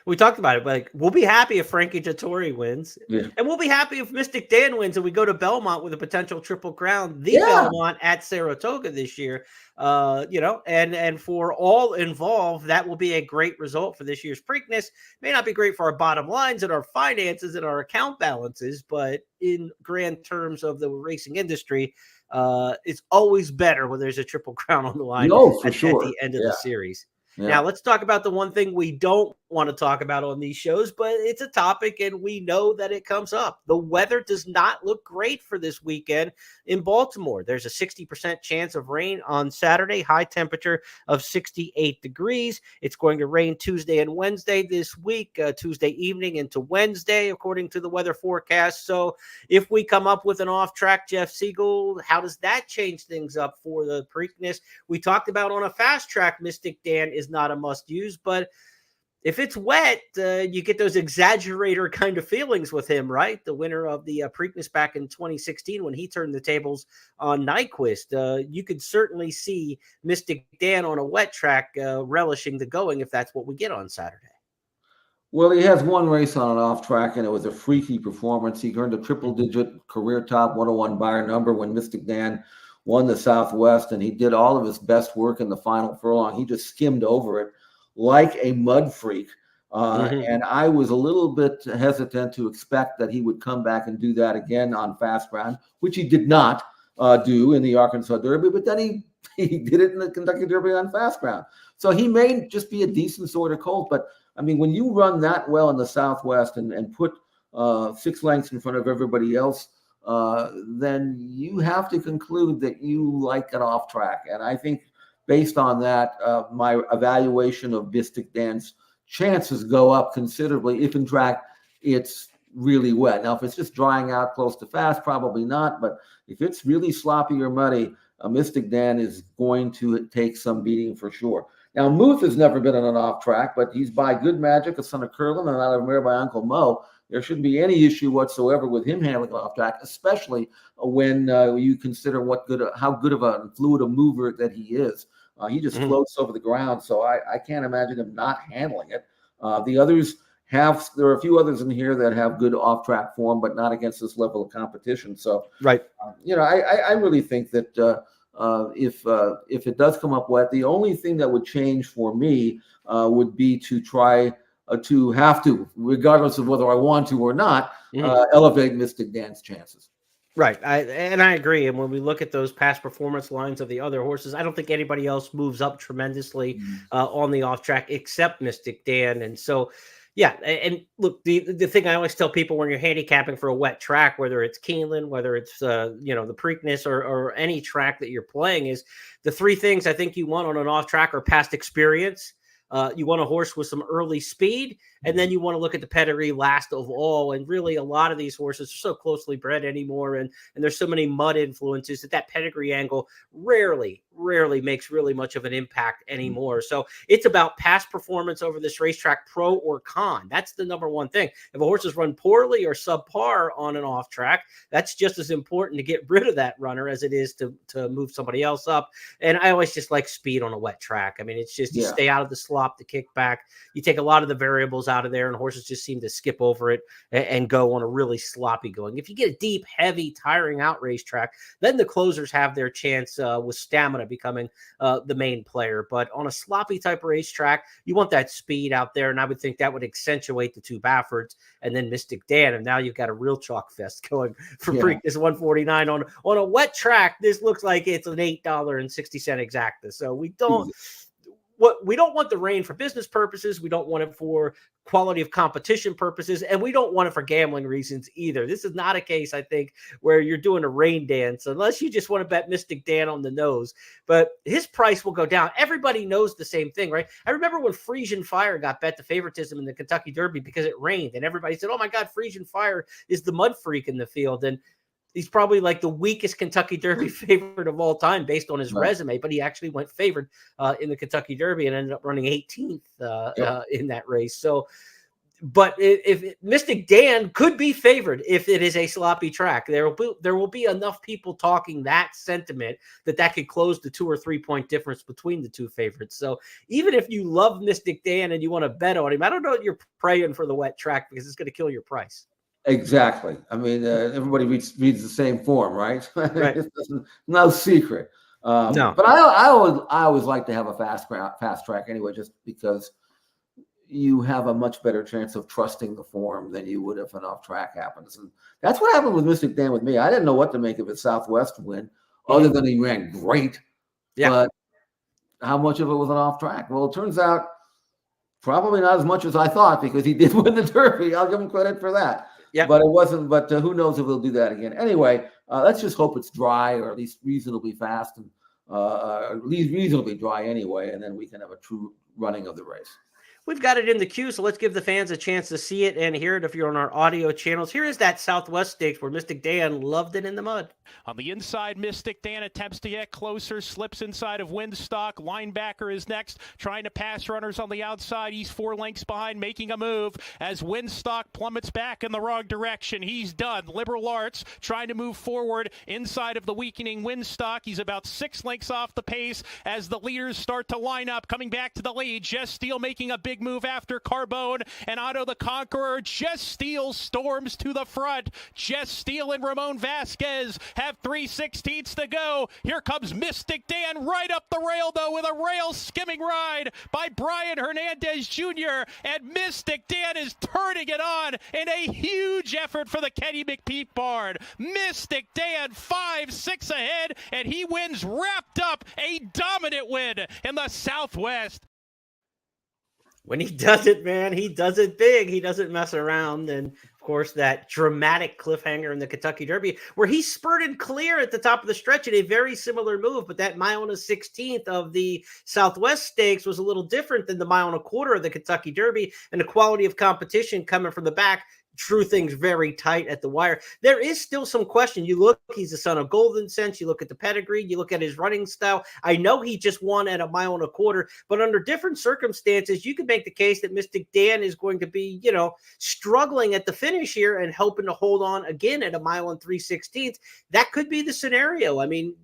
We talked about it, but we'll be happy if Frankie Dettori wins. Yeah. And we'll be happy if Mystic Dan wins and we go to Belmont with a potential Triple Crown, Belmont at Saratoga this year. And for all involved, that will be a great result for this year's Preakness. May not be great for our bottom lines and our finances and our account balances, but in grand terms of the racing industry, it's always better when there's a Triple Crown on the line at the end of the series. Yeah. Now, let's talk about the one thing we don't want to talk about on these shows, but it's a topic and we know that it comes up. The weather does not look great for this weekend in Baltimore. There's a 60% chance of rain on Saturday, high temperature of 68 degrees. It's going to rain Tuesday and Wednesday this week, Tuesday evening into Wednesday, according to the weather forecast. So if we come up with an off-track Jeff Siegel, how does that change things up for the Preakness? We talked about on a fast track, Mystic Dan is not a must-use, but if it's wet, you get those exaggerator kind of feelings with him, right? The winner of the Preakness back in 2016 when he turned the tables on Nyquist. You could certainly see Mystic Dan on a wet track relishing the going if that's what we get on Saturday. Well, he has one race on an off track, and it was a freaky performance. He earned a triple-digit career top 101 Beyer number when Mystic Dan won the Southwest, and he did all of his best work in the final furlong. He just skimmed over it like a mud freak. And I was a little bit hesitant to expect that he would come back and do that again on fast ground, which he did not do in the Arkansas Derby, but then he did it in the Kentucky Derby on fast ground. So he may just be a decent sort of colt, but I mean, when you run that well in the Southwest and put 6 lengths in front of everybody else, then you have to conclude that you like it off track. And I think based on that, my evaluation of Mystic Dan's chances go up considerably if, in fact, it's really wet. Now, if it's just drying out close to fast, probably not. But if it's really sloppy or muddy, Mystic Dan is going to take some beating for sure. Now, Muth has never been on an off track, but he's by Good Magic, a son of Curlin, and out of Mare by Uncle Mo. There shouldn't be any issue whatsoever with him handling off track, especially when you consider how good of a fluid a mover that he is. He just floats over the ground, so I can't imagine him not handling it. The others, there are a few others in here that have good off-track form, but not against this level of competition. So, Right. I really think that if it does come up wet, the only thing that would change for me would be to try to have to, regardless of whether I want to or not, elevate Mystic Dan's chances. Right. I agree. And when we look at those past performance lines of the other horses, I don't think anybody else moves up tremendously on the off track except Mystic Dan. And so, yeah. And look, the thing I always tell people when you're handicapping for a wet track, whether it's Keeneland, whether it's, the Preakness or any track that you're playing, is the three things I think you want on an off track are past experience. You want a horse with some early speed, and then you want to look at the pedigree last of all. And really, a lot of these horses are so closely bred anymore, and there's so many mud influences that pedigree angle rarely makes really much of an impact anymore. So it's about past performance over this racetrack, pro or con. That's the number one thing. If a horse is run poorly or subpar on an off track, that's just as important to get rid of that runner as it is to move somebody else up. And I always just like speed on a wet track. I mean, it's just you stay out of the slop, the kickback. You take a lot of the variables out of there, and horses just seem to skip over it and go on a really sloppy going. If you get a deep, heavy, tiring out racetrack, then the closers have their chance with stamina becoming the main player. But on a sloppy type of racetrack, you want that speed out there, and I would think that would accentuate the two Bafferts and then Mystic Dan, and now you've got a real chalk fest going for Preakness 149 on a wet track. This looks like it's an $8.60 exacta. So we don't want the rain for business purposes. We don't want it for quality of competition purposes, and we don't want it for gambling reasons either. This is not a case, I think, where you're doing a rain dance, unless you just want to bet Mystic Dan on the nose. But his price will go down. Everybody knows the same thing, right? I remember when Frisian Fire got bet to favoritism in the Kentucky Derby because it rained, and everybody said, "Oh my God, Frisian Fire is the mud freak in the field." And he's probably like the weakest Kentucky Derby favorite of all time based on his resume, but he actually went favored in the Kentucky Derby and ended up running 18th in that race. So, but if Mystic Dan could be favored if it is a sloppy track, there will be enough people talking that sentiment that could close the 2 or 3 point difference between the two favorites. So even if you love Mystic Dan and you want to bet on him, I don't know that you're praying for the wet track because it's going to kill your price. Exactly. I mean, everybody reads the same form, right? Right. No secret. No. But I always like to have a fast track anyway, just because you have a much better chance of trusting the form than you would if an off track happens. And that's what happened with Mystic Dan with me. I didn't know what to make of his Southwest win, other than he ran great. Yeah. But how much of it was an off track? Well, it turns out probably not as much as I thought, because he did win the Derby. I'll give him credit for that. Yeah, but it wasn't. But who knows if he'll do that again? Anyway, let's just hope it's dry, or at least reasonably fast, and at least reasonably dry anyway, and then we can have a true running of the race. We've got it in the queue, so let's give the fans a chance to see it and hear it if you're on our audio channels. Here is that Southwest Stakes where Mystic Dan loved it in the mud. On the inside, Mystic Dan attempts to get closer, slips inside of Windstock. Linebacker is next, trying to pass runners on the outside. He's 4 lengths behind, making a move as Windstock plummets back in the wrong direction. He's done. Liberal Arts trying to move forward inside of the weakening Windstock. He's about 6 lengths off the pace as the leaders start to line up, coming back to the lead. Jess Steele making a big move after Carbone, and Otto the Conqueror. Jess Steele storms to the front. Jess Steele and Ramon Vasquez have 3/16 to go. Here comes Mystic Dan right up the rail, though, with a rail skimming ride by Brian Hernandez Jr., and Mystic Dan is turning it on in a huge effort for the Kenny McPeak barn. Mystic Dan 5-6 ahead, and he wins wrapped up, a dominant win in the Southwest. When he does it, man, he does it big. He doesn't mess around. And, of course, that dramatic cliffhanger in the Kentucky Derby where he spurted clear at the top of the stretch in a very similar move, but that mile and a 16th of the Southwest Stakes was a little different than the mile and a quarter of the Kentucky Derby, and the quality of competition coming from the back drew things very tight at the wire. There is still some question. You look, he's the son of Golden Sense. You look at the pedigree. You look at his running style. I know he just won at a mile and a quarter, but under different circumstances, you could make the case that Mystic Dan is going to be, struggling at the finish here and hoping to hold on again at a mile and 3/16. That could be the scenario. I mean,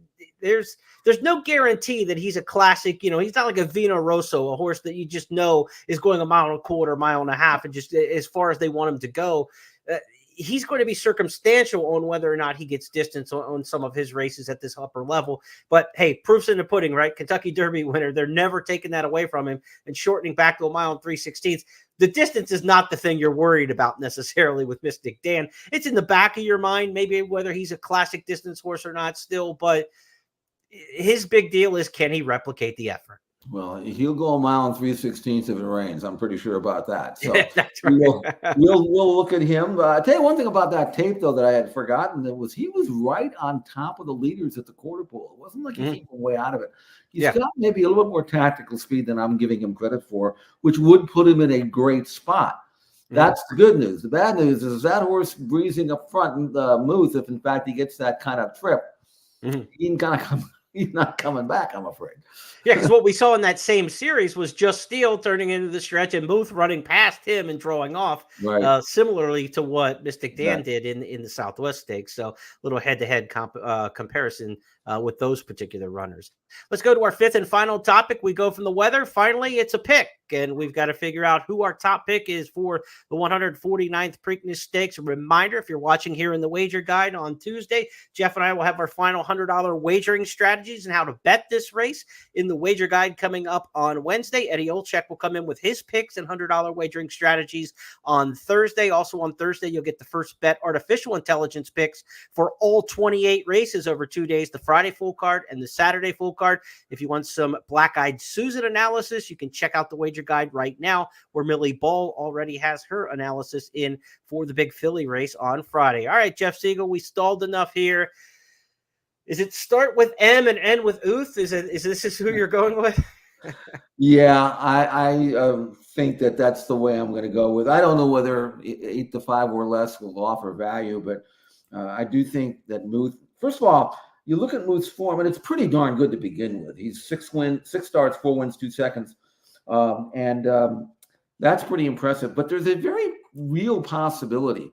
there's no guarantee that he's a classic. He's not like a Vino Rosso, a horse that you just know is going a mile and a quarter, mile and a half, and just as far as they want him to go. He's going to be circumstantial on whether or not he gets distance on some of his races at this upper level. But hey, proof's in the pudding, right? Kentucky Derby winner. They're never taking that away from him and shortening back to a mile and 3/16. The distance is not the thing you're worried about necessarily with Mystic Dan. It's in the back of your mind, maybe whether he's a classic distance horse or not still, but his big deal is, can he replicate the effort? Well, he'll go a mile and 3/16 if it rains. I'm pretty sure about that. So that's right. we'll look at him. I'll tell you one thing about that tape, though, that I had forgotten. He was right on top of the leaders at the quarter pole. It wasn't like he came way out of it. He's got maybe a little bit more tactical speed than I'm giving him credit for, which would put him in a great spot. That's the good news. The bad news is that horse breezing up front, Muth, if in fact he gets that kind of trip, he's not coming back, I'm afraid. Yeah, because what we saw in that same series was Just Steel turning into the stretch and Muth running past him and drawing off, similarly to what Mystic Dan did in the Southwest Stakes. So a little head-to-head comparison with those particular runners. Let's go to our fifth and final topic. We go from the weather. Finally, it's a pick, and we've got to figure out who our top pick is for the 149th Preakness Stakes. A reminder, if you're watching here in the Wager Guide on Tuesday, Jeff and I will have our final $100 wagering strategies and how to bet this race in the Wager Guide coming up on Wednesday. Eddie Olczyk will come in with his picks and $100 wagering strategies on Thursday. Also on Thursday, you'll get the first bet artificial intelligence picks for all 28 races over 2 days, the Friday full card and the Saturday full card. If you want some Black-Eyed Susan analysis, you can check out the Wager Guide right now, where Millie Ball already has her analysis in for the big Philly race on Friday. All right, Jeff Siegel, we stalled enough here. Is it start with M and end with Uth? Is this who you're going with? Yeah, I think that's the way I'm going to go with. I don't know whether 8-5 or less will offer value, but I do think that Muth, first of all, you look at Muth's form, and it's pretty darn good to begin with. He's 6 starts, 4 wins, 2 seconds. That's pretty impressive. But there's a very real possibility,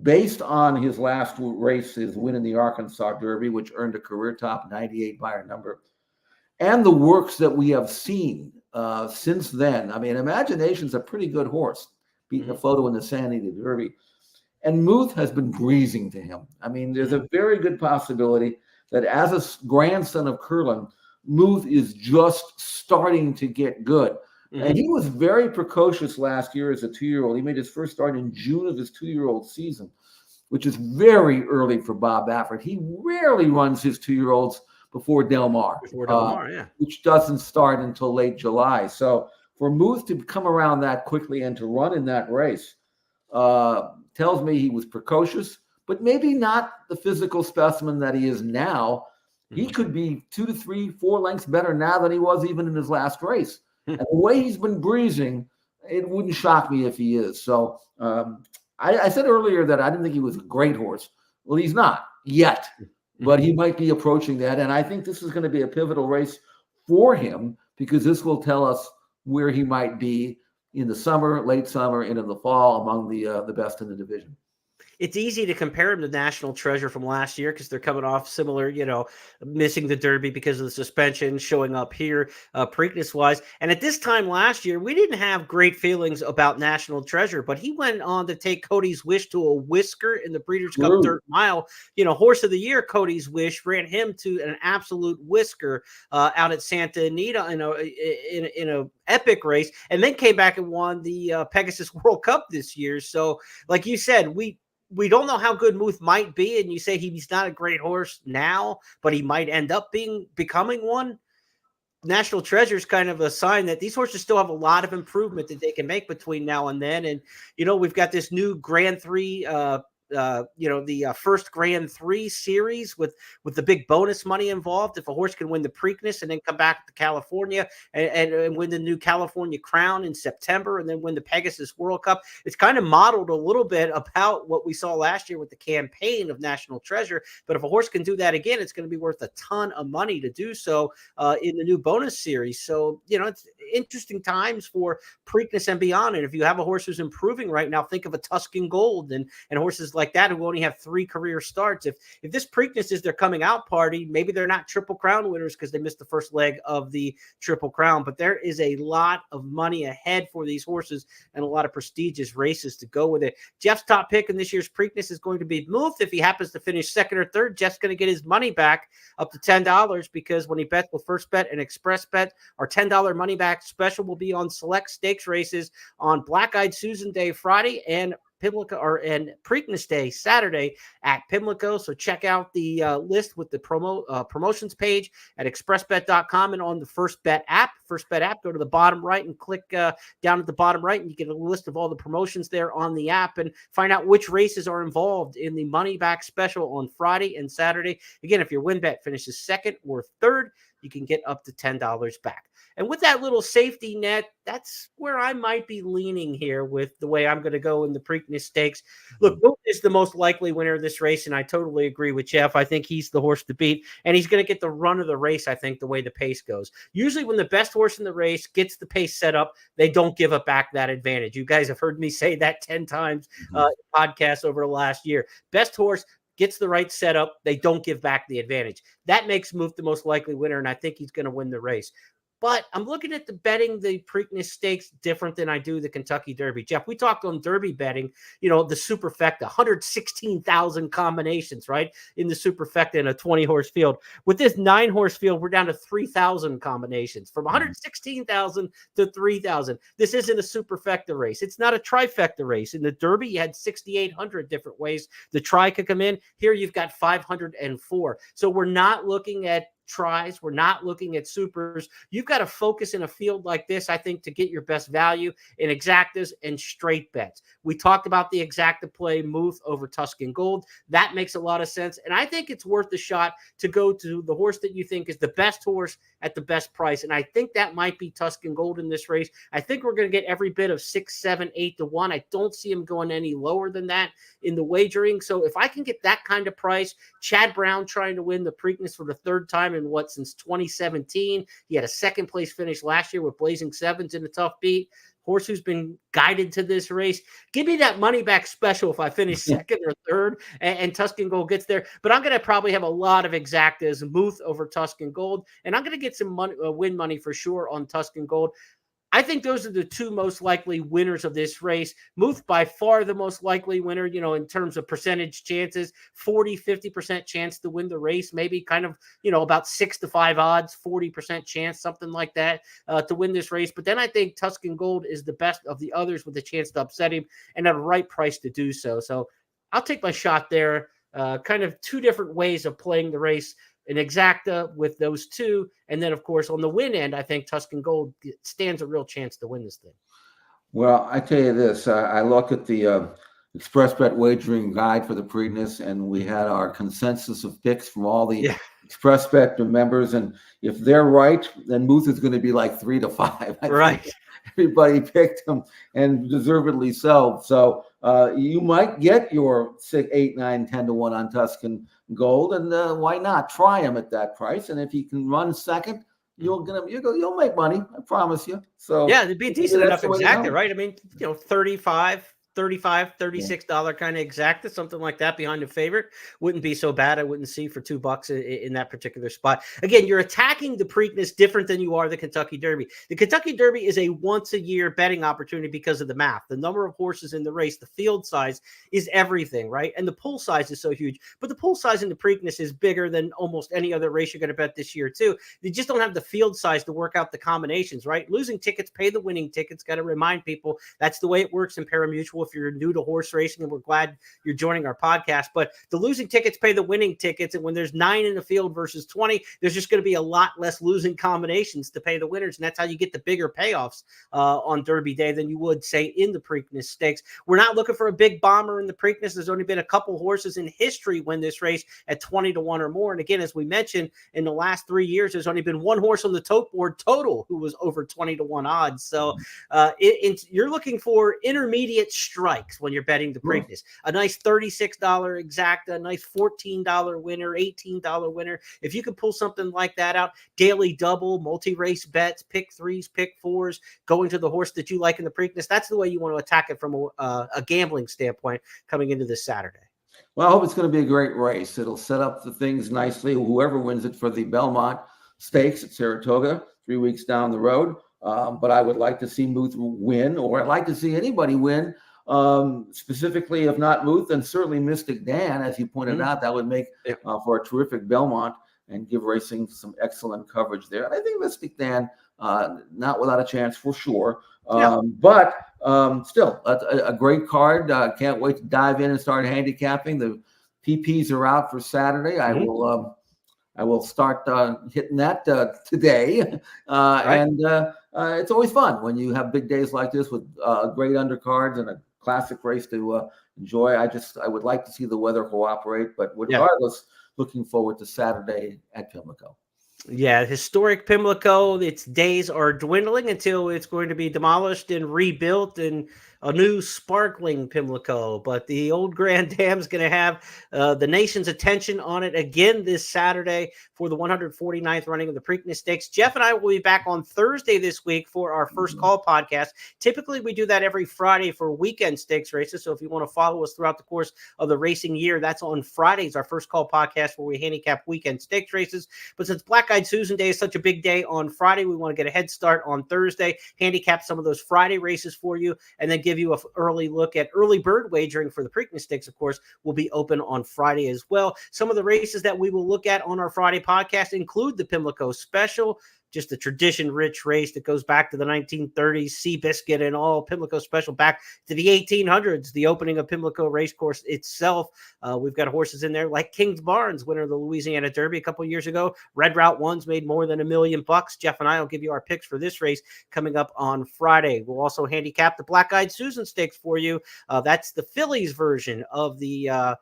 based on his last race, his win in the Arkansas Derby, which earned a career top 98 by a number, and the works that we have seen since then. I mean, Imagination's a pretty good horse, beating a photo in the San Diego Derby. And Muth has been breezing to him. I mean, there's a very good possibility that as a grandson of Curlin, Muth is just starting to get good. And he was very precocious last year as a 2-year-old. He made his first start in June of his 2-year-old season, which is very early for Bob Baffert. He rarely runs his 2-year-olds before Del Mar, which doesn't start until late July. So for Muth to come around that quickly and to run in that race tells me he was precocious, but maybe not the physical specimen that he is now. He could be 2 to 3, 4 lengths better now than he was even in his last race. And the way he's been breezing, it wouldn't shock me if he is. So I said earlier that I didn't think he was a great horse. Well, he's not yet, but he might be approaching that. And I think this is going to be a pivotal race for him, because this will tell us where he might be in the summer, late summer, into the fall among the best in the division. It's easy to compare him to National Treasure from last year because they're coming off similar, missing the Derby because of the suspension, showing up here Preakness-wise. And at this time last year, we didn't have great feelings about National Treasure, but he went on to take Cody's Wish to a whisker in the Breeders' Cup Dirt Mile. Horse of the Year, Cody's Wish, ran him to an absolute whisker out at Santa Anita in a epic race, and then came back and won the Pegasus World Cup this year. So, like you said, we don't know how good Muth might be, and you say he's not a great horse now, but he might end up becoming one. National Treasure is kind of a sign that these horses still have a lot of improvement that they can make between now and then. And, we've got this new Grand 3 the first Grand 3 series with the big bonus money involved. If a horse can win the Preakness and then come back to California and win the new California Crown in September and then win the Pegasus World Cup, it's kind of modeled a little bit about what we saw last year with the campaign of National Treasure. But if a horse can do that again, it's going to be worth a ton of money to do so in the new bonus series. So, interesting times for Preakness and beyond. And if you have a horse who's improving right now, think of a Tuscan Gold and horses like that who only have 3 career starts. If this Preakness is their coming out party, maybe they're not Triple Crown winners because they missed the first leg of the Triple Crown, but there is a lot of money ahead for these horses and a lot of prestigious races to go with it. Jeff's top pick in this year's Preakness is going to be Muth. If he happens to finish second or third, Jeff's going to get his money back up to $10 because when he bets with First Bet and Express Bet, our $10 money back special will be on select stakes races on Black-Eyed Susan Day Friday and Pimlico and Preakness Day Saturday at Pimlico. So check out the list with the promotions page at expressbet.com and on the First Bet app. First Bet app, go to the bottom right and click down at the bottom right, and you get a list of all the promotions there on the app and find out which races are involved in the money back special on Friday and Saturday. Again, if your win bet finishes second or third, you can get up to $10 back. And with that little safety net, that's where I might be leaning here with the way I'm going to go in the Preakness Stakes. Look, Muth is the most likely winner of this race, and I totally agree with Jeff. I think he's the horse to beat, and he's going to get the run of the race, I think, the way the pace goes. Usually when the best horse in the race gets the pace set up, they don't give up back that advantage. You guys have heard me say that 10 times in podcasts over the last year. Best horse gets the right setup, they don't give back the advantage. That makes Muth the most likely winner, and I think he's going to win the race. But I'm looking at the betting the Preakness Stakes different than I do the Kentucky Derby. Jeff, we talked on Derby betting, the Superfecta, 116,000 combinations, right, in the Superfecta in a 20-horse field. With this 9-horse field, we're down to 3,000 combinations, from 116,000 to 3,000. This isn't a Superfecta race. It's not a trifecta race. In the Derby, you had 6,800 different ways the tri could come in. Here, you've got 504. So we're not looking at tries. We're not looking at supers. You've got to focus in a field like this, I think, to get your best value in exactas and straight bets. We talked about the exacta play Muth over Tuscan Gold. That makes a lot of sense. And I think it's worth the shot to go to the horse that you think is the best horse at the best price. And I think that might be Tuscan Gold in this race. I think we're going to get every bit of 6, 7, 8 to 1. I don't see him going any lower than that in the wagering. So if I can get that kind of price, Chad Brown trying to win the Preakness for the third time in since 2017. He had a second place finish last year with Blazing Sevens in a tough beat. Horse who's been guided to this race. Give me that money back special if I finish second or third and Tuscan Gold gets there. But I'm going to probably have a lot of exactas, Muth over Tuscan Gold, and I'm going to get some money, win money for sure on Tuscan Gold. I think those are the two most likely winners of this race. Muth by far the most likely winner, in terms of percentage chances, 40, 50% chance to win the race, maybe kind of, about 6 to 5 odds, 40% chance, something like that to win this race. But then I think Tuscan Gold is the best of the others with a chance to upset him and at a right price to do so. So I'll take my shot there. Kind of two different ways of playing the race. An exacta with those two. And then, of course, on the win end, I think Tuscan Gold stands a real chance to win this thing. Well, I tell you this, I look at the Express Bet wagering guide for the Preakness, and we had our consensus of picks from all the Express Bet members. And if they're right, then Muth is going to be like 3 to 5. Right. Everybody picked him, and deservedly so. So you might get your 6, 8, 9, 10 to 1 on Tuscan Gold, and why not try him at that price? And if he can run second, you'll make money. I promise you. So yeah, it'd be a decent enough exacta, right? I mean, $35, $36 kind of exacta, something like that behind the favorite wouldn't be so bad. I wouldn't see for $2 in that particular spot. Again, you're attacking the Preakness different than you are the Kentucky Derby. The Kentucky Derby is a once a year betting opportunity because of the math, the number of horses in the race, the field size is everything, right? And the pool size is so huge, but the pool size in the Preakness is bigger than almost any other race you're going to bet this year too. They just don't have the field size to work out the combinations, right? Losing tickets, pay the winning tickets. Got to remind people that's the way it works in parimutuel. If you're new to horse racing, and we're glad you're joining our podcast, but the losing tickets pay the winning tickets. And when there's 9 in the field versus 20, there's just going to be a lot less losing combinations to pay the winners. And that's how you get the bigger payoffs on Derby Day than you would say in the Preakness Stakes. We're not looking for a big bomber in the Preakness. There's only been a couple horses in history win this race at 20 to 1 or more. And again, as we mentioned, in the last 3 years, there's only been one horse on the tote board total who was over 20 to 1 odds. So you're looking for intermediate strikes when you're betting the Sure. Preakness. A nice $36 exacta, a nice $14 winner, $18 winner. If you could pull something like that out, daily double, multi-race bets, pick threes, pick fours, going to the horse that you like in the Preakness, that's the way you want to attack it from a gambling standpoint coming into this Saturday. Well, I hope it's going to be a great race. It'll set up the things nicely. Whoever wins it for the Belmont Stakes at Saratoga 3 weeks down the road. But I would like to see Muth win, or I'd like to see anybody win. Specifically, if not Muth, then certainly Mystic Dan, as you pointed out, that would make for a terrific Belmont and give racing some excellent coverage there. And I think Mystic Dan, not without a chance for sure. But still, a great card. Can't wait to dive in and start handicapping. The PPs are out for Saturday. I will start hitting that today. And it's always fun when you have big days like this with great undercards and a classic race to enjoy. I would like to see the weather cooperate, but regardless, looking forward to Saturday at Pimlico. Yeah, historic Pimlico, its days are dwindling until it's going to be demolished and rebuilt and a new sparkling Pimlico. But the old Grand Dam is going to have the nation's attention on it again this Saturday for the 149th running of the Preakness Stakes. Jeff and I will be back on Thursday this week for our First Call podcast. Typically, we do that every Friday for weekend stakes races. So if you want to follow us throughout the course of the racing year, that's on Fridays, our First Call podcast where we handicap weekend stakes races. But since Black-Eyed Susan Day is such a big day on Friday, we want to get a head start on Thursday, handicap some of those Friday races for you, and then give you an early look at early bird wagering for the Preakness Stakes, of course, will be open on Friday as well. Some of the races that we will look at on our Friday podcast include the Pimlico Special, just a tradition-rich race that goes back to the 1930s, Seabiscuit and all, Pimlico Special back to the 1800s, the opening of Pimlico Racecourse itself. We've got horses in there like King's Barnes, winner of the Louisiana Derby a couple years ago. Red Route One's made more than $1 million. Jeff and I will give you our picks for this race coming up on Friday. We'll also handicap the Black-Eyed Susan Stakes for you. That's the Phillies version of the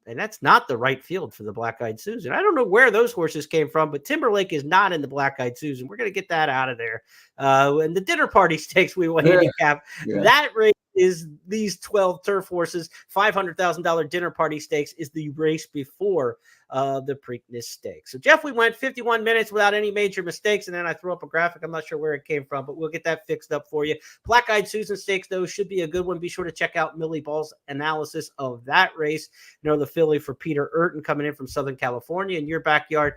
and that's not the right field for the Black-Eyed Susan. I don't know where those horses came from, but Timberlake is not in the Black-Eyed Susan. We're going to get that out of there. And the Dinner Party Stakes we will handicap. That race is these 12 turf horses. $500,000 Dinner Party Stakes is the race before the Preakness Stakes. So, Jeff, we went 51 minutes without any major mistakes, and then I threw up a graphic. I'm not sure where it came from, but we'll get that fixed up for you. Black-Eyed Susan Stakes, though, should be a good one. Be sure to check out Millie Ball's analysis of that race. You know, the filly for Peter Urton coming in from Southern California in your backyard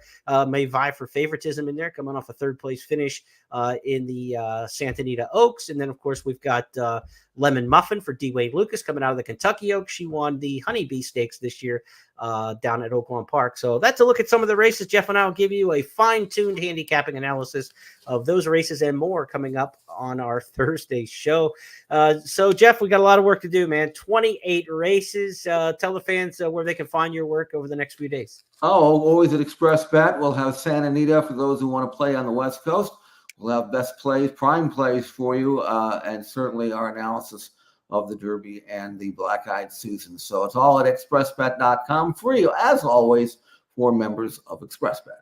may vie for favoritism in there, coming off a third-place finish in the Santa Anita Oaks. And then, of course, we've got Lemon Muffin for D. Wayne Lucas coming out of the Kentucky Oaks. She won the Honeybee Stakes this year down at Oaklawn Park. So that's a look at some of the races. Jeff and I will give you a fine-tuned handicapping analysis of those races and more coming up on our Thursday show. So, Jeff, we got a lot of work to do, man. 28 races. Tell the fans where they can find your work over the next few days. Oh, always at Express Bet. We'll have Santa Anita for those who want to play on the West Coast. We'll have best plays, prime plays for you, and certainly our analysis of the Derby and the Black-Eyed Susan. So it's all at expressbet.com, free as always for members of ExpressBet.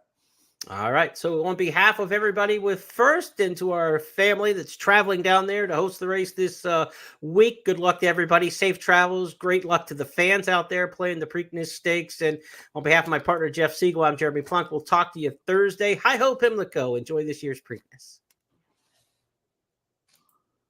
All right. So on behalf of everybody with First and to our family that's traveling down there to host the race this week, good luck to everybody. Safe travels. Great luck to the fans out there playing the Preakness Stakes. And on behalf of my partner, Jeff Siegel, I'm Jeremy Plonk. We'll talk to you Thursday. Hi-ho, Pimlico. Enjoy this year's Preakness.